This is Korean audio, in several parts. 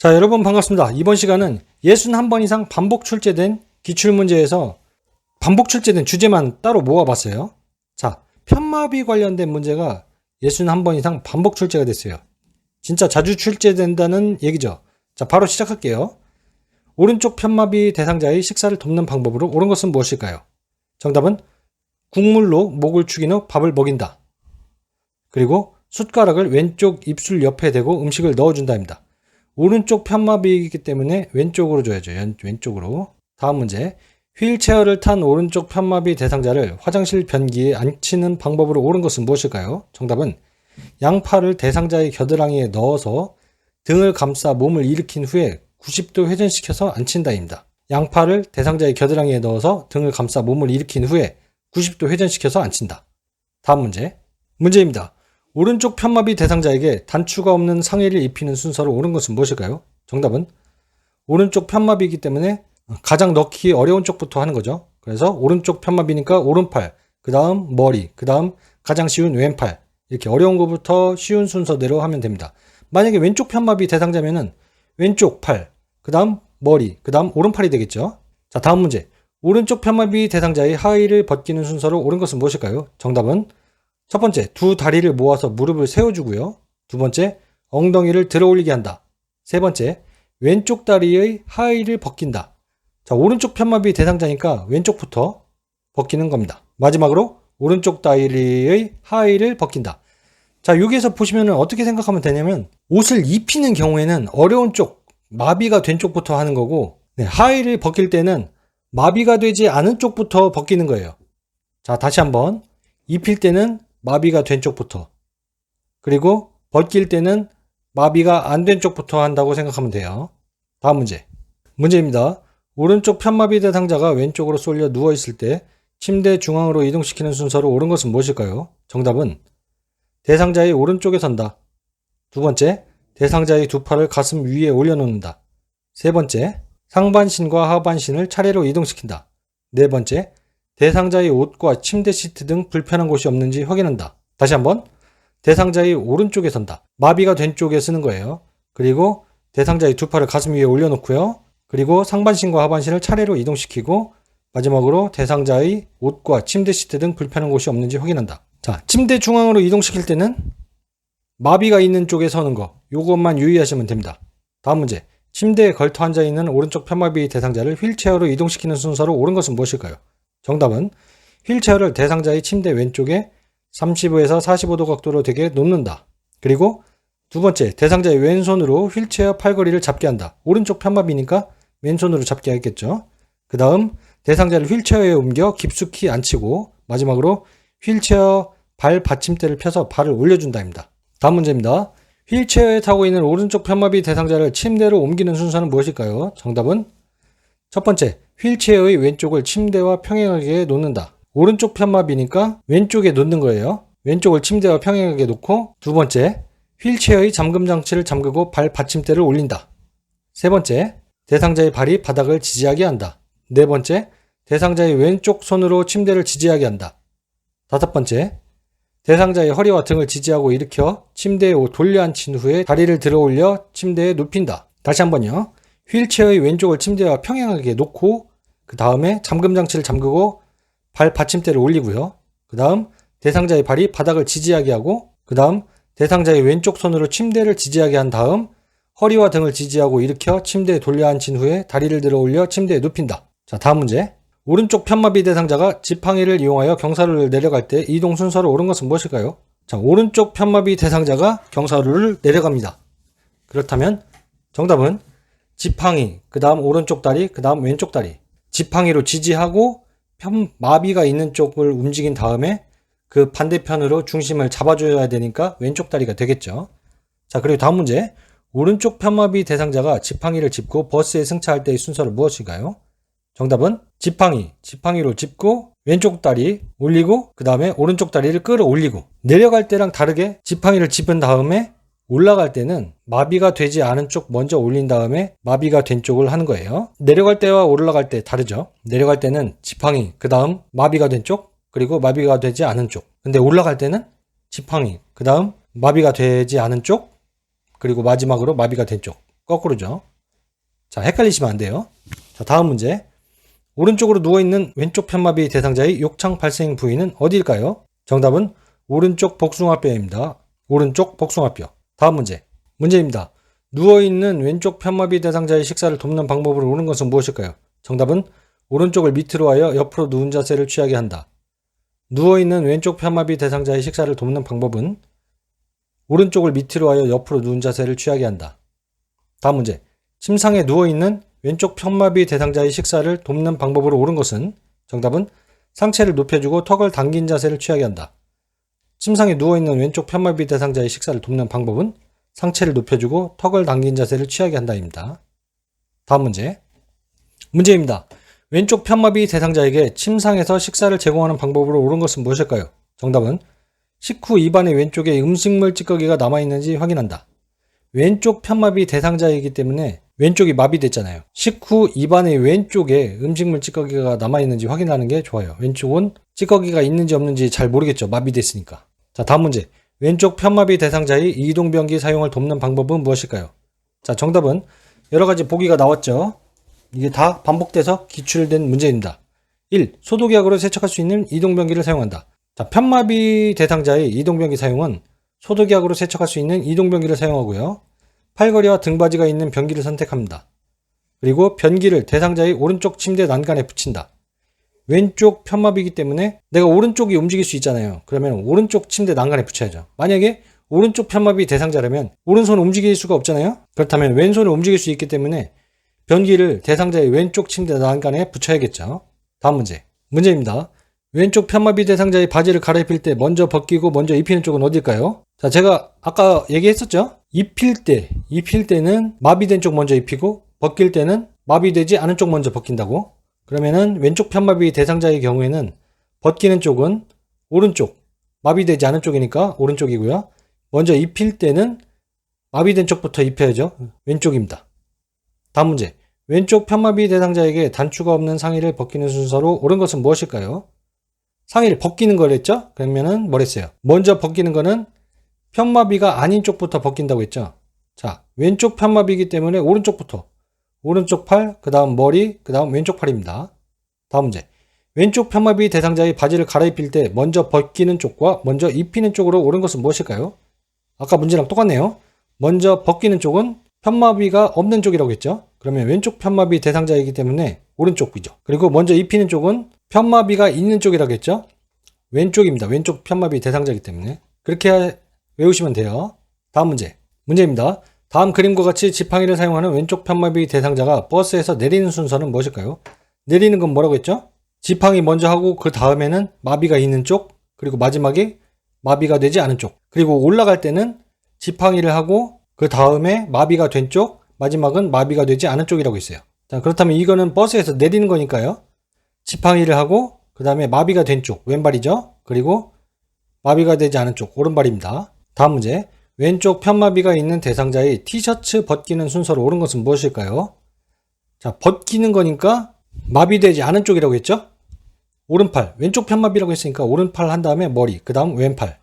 자, 여러분 반갑습니다. 이번 시간은 61번 이상 반복 출제된 기출문제에서 반복 출제된 주제만 따로 모아봤어요. 자, 편마비 관련된 문제가 61번 이상 반복 출제가 됐어요. 진짜 자주 출제된다는 얘기죠. 자, 바로 시작할게요. 오른쪽 편마비 대상자의 식사를 돕는 방법으로 옳은 것은 무엇일까요? 정답은 국물로 목을 축인 후 밥을 먹인다. 그리고 숟가락을 왼쪽 입술 옆에 대고 음식을 넣어준다입니다. 오른쪽 편마비이기 때문에 왼쪽으로 줘야죠. 왼쪽으로. 다음 문제. 휠체어를 탄 오른쪽 편마비 대상자를 화장실 변기에 앉히는 방법으로 옳은 것은 무엇일까요? 정답은 양팔을 대상자의 겨드랑이에 넣어서 등을 감싸 몸을 일으킨 후에 90도 회전시켜서 앉힌다입니다. 양팔을 대상자의 겨드랑이에 넣어서 등을 감싸 몸을 일으킨 후에 90도 회전시켜서 앉힌다. 다음 문제. 문제입니다. 오른쪽 편마비 대상자에게 단추가 없는 상의를 입히는 순서로 옳은 것은 무엇일까요? 정답은 오른쪽 편마비이기 때문에 가장 넣기 어려운 쪽부터 하는 거죠. 그래서 오른쪽 편마비니까 오른팔, 그 다음 머리, 그 다음 가장 쉬운 왼팔, 이렇게 어려운 것부터 쉬운 순서대로 하면 됩니다. 만약에 왼쪽 편마비 대상자면은 왼쪽 팔, 그 다음 머리, 그 다음 오른팔이 되겠죠. 자, 다음 문제. 오른쪽 편마비 대상자의 하의를 벗기는 순서로 옳은 것은 무엇일까요? 정답은 첫 번째, 두 다리를 모아서 무릎을 세워주고요. 두 번째, 엉덩이를 들어 올리게 한다. 세 번째, 왼쪽 다리의 하의를 벗긴다. 자, 오른쪽 편마비 대상자니까 왼쪽부터 벗기는 겁니다. 마지막으로 오른쪽 다리의 하의를 벗긴다. 자, 여기에서 보시면 어떻게 생각하면 되냐면 옷을 입히는 경우에는 어려운 쪽, 마비가 된 쪽부터 하는 거고, 하의를 벗길 때는 마비가 되지 않은 쪽부터 벗기는 거예요. 자, 다시 한번. 입힐 때는 마비가 된 쪽부터, 그리고 벗길 때는 마비가 안 된 쪽부터 한다고 생각하면 돼요. 다음 문제. 문제입니다. 오른쪽 편마비 대상자가 왼쪽으로 쏠려 누워있을 때 침대 중앙으로 이동시키는 순서로 옳은 것은 무엇일까요? 정답은 대상자의 오른쪽에 선다. 두 번째, 대상자의 두 팔을 가슴 위에 올려놓는다. 세 번째, 상반신과 하반신을 차례로 이동시킨다. 네 번째, 대상자의 옷과 침대 시트 등 불편한 곳이 없는지 확인한다. 다시 한번. 대상자의 오른쪽에 선다. 마비가 된 쪽에 쓰는 거예요. 그리고 대상자의 두 팔을 가슴 위에 올려놓고요. 그리고 상반신과 하반신을 차례로 이동시키고 마지막으로 대상자의 옷과 침대 시트 등 불편한 곳이 없는지 확인한다. 자, 침대 중앙으로 이동시킬 때는 마비가 있는 쪽에 서는 거, 요것만 유의하시면 됩니다. 다음 문제. 침대에 걸터 앉아있는 오른쪽 편마비 대상자를 휠체어로 이동시키는 순서로 옳은 것은 무엇일까요? 정답은 휠체어를 대상자의 침대 왼쪽에 35에서 45도 각도로 되게 놓는다. 그리고 두 번째, 대상자의 왼손으로 휠체어 팔걸이를 잡게 한다. 오른쪽 편마비니까 왼손으로 잡게 하겠죠. 그 다음 대상자를 휠체어에 옮겨 깊숙이 앉히고 마지막으로 휠체어 발 받침대를 펴서 발을 올려준다입니다. 다음 문제입니다. 휠체어에 타고 있는 오른쪽 편마비 대상자를 침대로 옮기는 순서는 무엇일까요? 정답은 첫 번째, 휠체어의 왼쪽을 침대와 평행하게 놓는다. 오른쪽 편마비니까 왼쪽에 놓는 거예요. 왼쪽을 침대와 평행하게 놓고, 두 번째, 휠체어의 잠금 장치를 잠그고 발 받침대를 올린다. 세 번째, 대상자의 발이 바닥을 지지하게 한다. 네 번째, 대상자의 왼쪽 손으로 침대를 지지하게 한다. 다섯 번째, 대상자의 허리와 등을 지지하고 일으켜 침대에 돌려 앉힌 후에 다리를 들어 올려 침대에 눕힌다. 다시 한번요. 휠체어의 왼쪽을 침대와 평행하게 놓고 그 다음에 잠금 장치를 잠그고 발 받침대를 올리고요. 그 다음 대상자의 발이 바닥을 지지하게 하고 그 다음 대상자의 왼쪽 손으로 침대를 지지하게 한 다음 허리와 등을 지지하고 일으켜 침대에 돌려 앉힌 후에 다리를 들어 올려 침대에 눕힌다. 자, 다음 문제. 오른쪽 편마비 대상자가 지팡이를 이용하여 경사로를 내려갈 때 이동 순서로 옳은 것은 무엇일까요? 자, 오른쪽 편마비 대상자가 경사로를 내려갑니다. 그렇다면 정답은 지팡이, 그 다음 오른쪽 다리, 그 다음 왼쪽 다리. 지팡이로 지지하고 마비가 있는 쪽을 움직인 다음에 그 반대편으로 중심을 잡아줘야 되니까 왼쪽 다리가 되겠죠. 자, 그리고 다음 문제. 오른쪽 편마비 대상자가 지팡이를 짚고 버스에 승차할 때의 순서는 무엇일까요? 정답은 지팡이로 짚고 왼쪽 다리 올리고 그 다음에 오른쪽 다리를 끌어올리고, 내려갈 때랑 다르게 지팡이를 짚은 다음에 올라갈 때는 마비가 되지 않은 쪽 먼저 올린 다음에 마비가 된 쪽을 하는 거예요. 내려갈 때와 올라갈 때 다르죠. 내려갈 때는 지팡이, 그 다음 마비가 된 쪽, 그리고 마비가 되지 않은 쪽. 근데 올라갈 때는 지팡이, 그 다음 마비가 되지 않은 쪽, 그리고 마지막으로 마비가 된 쪽. 거꾸로죠. 자, 헷갈리시면 안 돼요. 자, 다음 문제. 오른쪽으로 누워있는 왼쪽 편마비 대상자의 욕창 발생 부위는 어디일까요? 정답은 오른쪽 복숭아뼈입니다. 오른쪽 복숭아뼈. 다음 문제입니다. 누워있는 왼쪽 편마비 대상자의 식사를 돕는 방법으로 옳은 것은 무엇일까요? 정답은 오른쪽을 밑으로 하여 옆으로 누운 자세를 취하게 한다. 누워있는 왼쪽 편마비 대상자의 식사를 돕는 방법은 오른쪽을 밑으로 하여 옆으로 누운 자세를 취하게 한다. 다음 문제. 침상에 누워있는 왼쪽 편마비 대상자의 식사를 돕는 방법으로 옳은 것은 정답은 상체를 높여주고 턱을 당긴 자세를 취하게 한다. 침상에 누워있는 왼쪽 편마비 대상자의 식사를 돕는 방법은 상체를 높여주고 턱을 당긴 자세를 취하게 한다입니다. 다음 문제입니다. 왼쪽 편마비 대상자에게 침상에서 식사를 제공하는 방법으로 옳은 것은 무엇일까요? 정답은 식후 입안의 왼쪽에 음식물 찌꺼기가 남아있는지 확인한다. 왼쪽 편마비 대상자이기 때문에 왼쪽이 마비됐잖아요. 식후 입안의 왼쪽에 음식물 찌꺼기가 남아있는지 확인하는 게 좋아요. 왼쪽은 찌꺼기가 있는지 없는지 잘 모르겠죠. 마비됐으니까. 자, 다음 문제. 왼쪽 편마비 대상자의 이동변기 사용을 돕는 방법은 무엇일까요? 자, 정답은 여러가지 보기가 나왔죠. 이게 다 반복돼서 기출된 문제입니다. 1. 소독약으로 세척할 수 있는 이동변기를 사용한다. 자, 편마비 대상자의 이동변기 사용은 소독약으로 세척할 수 있는 이동변기를 사용하고요. 팔걸이와 등받이가 있는 변기를 선택합니다. 그리고 변기를 대상자의 오른쪽 침대 난간에 붙인다. 왼쪽 편마비이기 때문에 내가 오른쪽이 움직일 수 있잖아요. 그러면 오른쪽 침대 난간에 붙여야죠. 만약에 오른쪽 편마비 대상자라면 오른손을 움직일 수가 없잖아요. 그렇다면 왼손을 움직일 수 있기 때문에 변기를 대상자의 왼쪽 침대 난간에 붙여야겠죠. 다음 문제입니다. 왼쪽 편마비 대상자의 바지를 갈아입힐 때 먼저 벗기고 먼저 입히는 쪽은 어딜까요? 자, 제가 아까 얘기했었죠? 입힐 때는 마비된 쪽 먼저 입히고 벗길 때는 마비되지 않은 쪽 먼저 벗긴다고. 그러면은 왼쪽 편마비 대상자의 경우에는 벗기는 쪽은 오른쪽, 마비되지 않은 쪽이니까 오른쪽이고요. 먼저 입힐 때는 마비된 쪽부터 입혀야죠. 왼쪽입니다. 다음 문제. 왼쪽 편마비 대상자에게 단추가 없는 상의를 벗기는 순서로 옳은 것은 무엇일까요? 상의를 벗기는 거랬죠? 그러면은 뭐랬어요? 먼저 벗기는 거는 편마비가 아닌 쪽부터 벗긴다고 했죠? 자, 왼쪽 편마비이기 때문에 오른쪽부터. 오른쪽 팔, 그 다음 머리, 그 다음 왼쪽 팔입니다. 다음 문제. 왼쪽 편마비 대상자의 바지를 갈아입힐 때 먼저 벗기는 쪽과 먼저 입히는 쪽으로 옳은 것은 무엇일까요? 아까 문제랑 똑같네요. 먼저 벗기는 쪽은 편마비가 없는 쪽이라고 했죠? 그러면 왼쪽 편마비 대상자이기 때문에 오른쪽이죠. 그리고 먼저 입히는 쪽은 편마비가 있는 쪽이라고 했죠? 왼쪽입니다. 왼쪽 편마비 대상자이기 때문에. 그렇게 외우시면 돼요. 다음 문제입니다. 다음 그림과 같이 지팡이를 사용하는 왼쪽 편마비 대상자가 버스에서 내리는 순서는 무엇일까요? 내리는 건 뭐라고 했죠? 지팡이 먼저 하고 그 다음에는 마비가 있는 쪽, 그리고 마지막에 마비가 되지 않은 쪽. 그리고 올라갈 때는 지팡이를 하고 그 다음에 마비가 된 쪽, 마지막은 마비가 되지 않은 쪽이라고 있어요. 자, 그렇다면 이거는 버스에서 내리는 거니까요. 지팡이를 하고 그 다음에 마비가 된 쪽, 왼발이죠. 그리고 마비가 되지 않은 쪽, 오른발입니다. 다음 문제. 왼쪽 편마비가 있는 대상자의 티셔츠 벗기는 순서로 옳은 것은 무엇일까요? 자, 벗기는 거니까 마비되지 않은 쪽이라고 했죠? 오른팔, 왼쪽 편마비라고 했으니까 오른팔 한 다음에 머리, 그 다음 왼팔.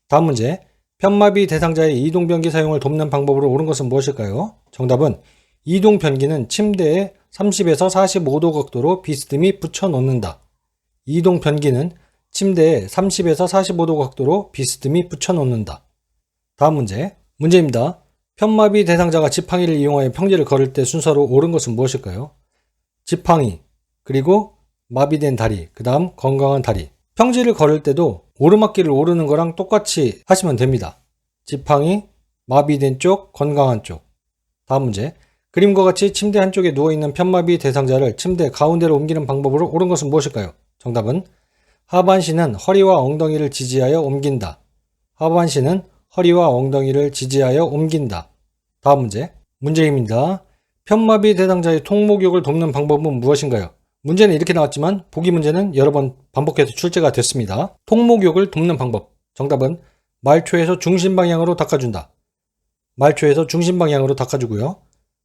다음 문제. 편마비 대상자의 이동변기 사용을 돕는 방법으로 옳은 것은 무엇일까요? 정답은 이동변기는 침대에 30에서 45도 각도로 비스듬히 붙여 놓는다. 이동변기는 침대에 30에서 45도 각도로 비스듬히 붙여 놓는다. 다음 문제입니다. 편마비 대상자가 지팡이를 이용하여 평지를 걸을 때 순서로 옳은 것은 무엇일까요? 지팡이, 그리고 마비된 다리, 그 다음 건강한 다리. 평지를 걸을 때도 오르막길을 오르는 거랑 똑같이 하시면 됩니다. 지팡이, 마비된 쪽, 건강한 쪽. 다음 문제. 그림과 같이 침대 한쪽에 누워있는 편마비 대상자를 침대 가운데로 옮기는 방법으로 옳은 것은 무엇일까요? 정답은 하반신은 허리와 엉덩이를 지지하여 옮긴다. 하반신은 허리와 엉덩이를 지지하여 옮긴다. 다음 문제입니다. 편마비 대상자의 통목욕을 돕는 방법은 무엇인가요? 문제는 이렇게 나왔지만 보기 문제는 여러 번 반복해서 출제가 됐습니다. 통목욕을 돕는 방법. 정답은 말초에서 중심 방향으로 닦아준다. 말초에서 중심 방향으로 닦아주고요.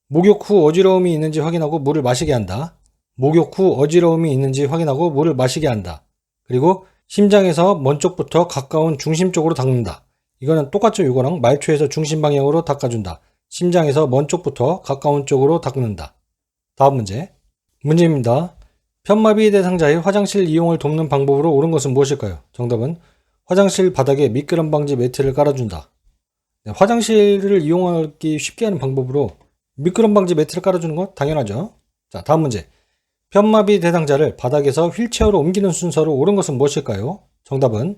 목욕 후 어지러움이 있는지 확인하고 물을 마시게 한다. 목욕 후 어지러움이 있는지 확인하고 물을 마시게 한다. 그리고 심장에서 먼 쪽부터 가까운 중심 쪽으로 닦는다. 이거는 똑같죠. 이거랑 말초에서 중심 방향으로 닦아준다. 심장에서 먼 쪽부터 가까운 쪽으로 닦는다. 다음 문제. 문제입니다. 편마비 대상자의 화장실 이용을 돕는 방법으로 옳은 것은 무엇일까요? 정답은 화장실 바닥에 미끄럼 방지 매트를 깔아준다. 네, 화장실을 이용하기 쉽게 하는 방법으로 미끄럼 방지 매트를 깔아주는 것 당연하죠. 자, 다음 문제. 편마비 대상자를 바닥에서 휠체어로 옮기는 순서로 옳은 것은 무엇일까요? 정답은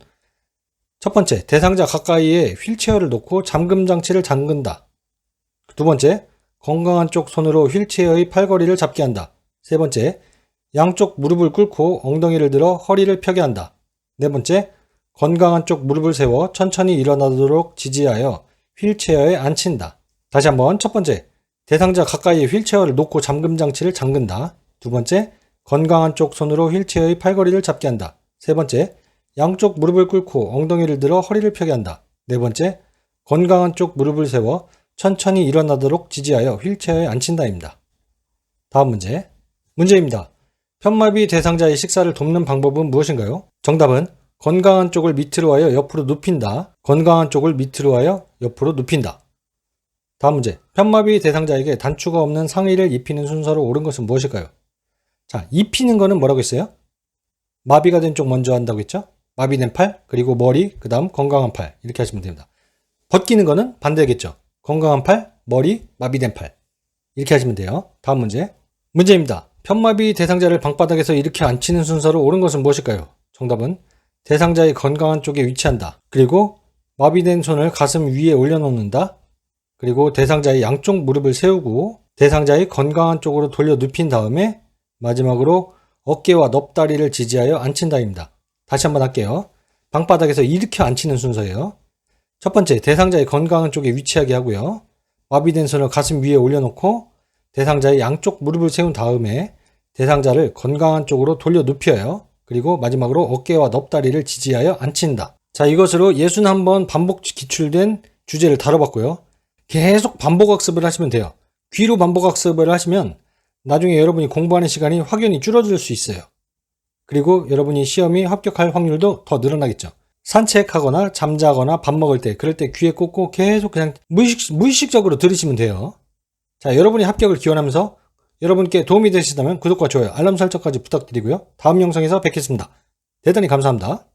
첫 번째, 대상자 가까이에 휠체어를 놓고 잠금 장치를 잠근다. 두 번째, 건강한 쪽 손으로 휠체어의 팔걸이를 잡게 한다. 세 번째, 양쪽 무릎을 꿇고 엉덩이를 들어 허리를 펴게 한다. 네 번째, 건강한 쪽 무릎을 세워 천천히 일어나도록 지지하여 휠체어에 앉힌다. 다시 한번 첫 번째, 대상자 가까이에 휠체어를 놓고 잠금 장치를 잠근다. 두 번째, 건강한 쪽 손으로 휠체어의 팔걸이를 잡게 한다. 세 번째, 양쪽 무릎을 꿇고 엉덩이를 들어 허리를 펴게 한다. 네 번째, 건강한 쪽 무릎을 세워 천천히 일어나도록 지지하여 휠체어에 앉힌다입니다. 다음 문제. 문제입니다. 편마비 대상자의 식사를 돕는 방법은 무엇인가요? 정답은 건강한 쪽을 밑으로 하여 옆으로 눕힌다. 건강한 쪽을 밑으로 하여 옆으로 눕힌다. 다음 문제. 편마비 대상자에게 단추가 없는 상의를 입히는 순서로 옳은 것은 무엇일까요? 자, 입히는 거는 뭐라고 했어요? 마비가 된 쪽 먼저 한다고 했죠? 마비된 팔, 그리고 머리, 그 다음 건강한 팔. 이렇게 하시면 됩니다. 벗기는 거는 반대겠죠? 건강한 팔, 머리, 마비된 팔. 이렇게 하시면 돼요. 다음 문제. 문제입니다. 편마비 대상자를 방바닥에서 이렇게 앉히는 순서로 옳은 것은 무엇일까요? 정답은 대상자의 건강한 쪽에 위치한다. 그리고 마비된 손을 가슴 위에 올려놓는다. 그리고 대상자의 양쪽 무릎을 세우고 대상자의 건강한 쪽으로 돌려 눕힌 다음에 마지막으로 어깨와 넙다리를 지지하여 앉힌다입니다. 다시 한번 할게요. 방바닥에서 이렇게 앉히는 순서예요. 첫 번째, 대상자의 건강한 쪽에 위치하게 하고요. 마비된 손을 가슴 위에 올려놓고 대상자의 양쪽 무릎을 세운 다음에 대상자를 건강한 쪽으로 돌려 눕혀요. 그리고 마지막으로 어깨와 넙다리를 지지하여 앉힌다. 자, 이것으로 61번 반복 기출된 주제를 다뤄봤고요. 계속 반복학습을 하시면 돼요. 귀로 반복학습을 하시면 나중에 여러분이 공부하는 시간이 확연히 줄어들 수 있어요. 그리고 여러분이 시험이 합격할 확률도 더 늘어나겠죠. 산책하거나 잠자거나 밥 먹을 때, 그럴 때 귀에 꽂고 계속 그냥 무의식적으로 들으시면 돼요. 자, 여러분이 합격을 기원하면서 여러분께 도움이 되시다면 구독과 좋아요, 알람 설정까지 부탁드리고요. 다음 영상에서 뵙겠습니다. 대단히 감사합니다.